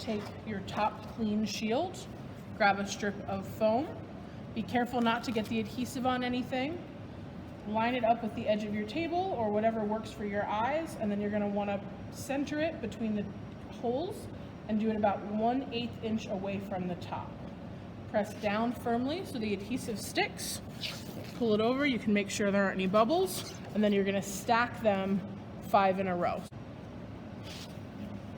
take your top clean shield, grab a strip of foam. Be careful not to get the adhesive on anything. Line it up with the edge of your table or whatever works for your eyes, and then you're going to want to center it between the holes and do it about 1/8 inch away from the top. Press down firmly so the adhesive sticks. Pull it over, you can make sure there aren't any bubbles, and then you're going to stack them 5 in a row.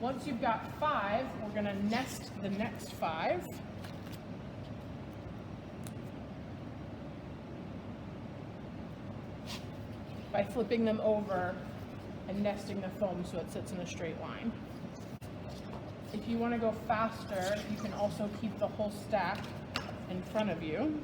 Once you've got 5, we're going to nest the next 5. By flipping them over and nesting the foam so it sits in a straight line. If you want to go faster, you can also keep the whole stack in front of you.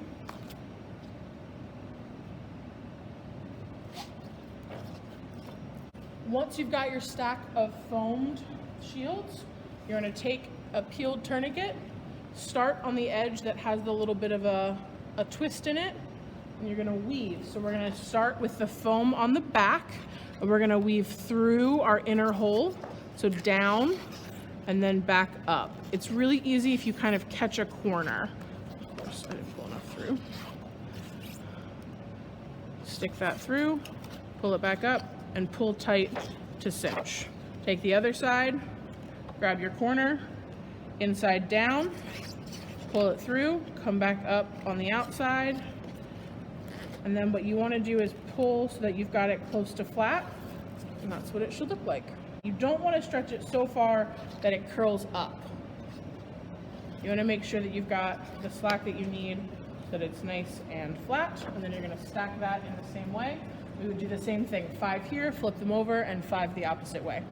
Once you've got your stack of foamed shields, you're going to take a peeled tourniquet, start on the edge that has the little bit of a twist in it, and you're going to weave. So we're going to start with the foam on the back, and we're going to weave through our inner hole, so down and then back up. It's really easy if you kind of catch a corner. Of course, I didn't pull enough through. Stick that through, pull it back up, and pull tight to cinch. Take the other side, grab your corner, inside down, pull it through, come back up on the outside, and then what you want to do is pull so that you've got it close to flat, and that's what it should look like. You don't want to stretch it so far that it curls up. You want to make sure that you've got the slack that you need so that it's nice and flat, and then you're going to stack that in the same way. We would do the same thing, 5 here, flip them over, and 5 the opposite way.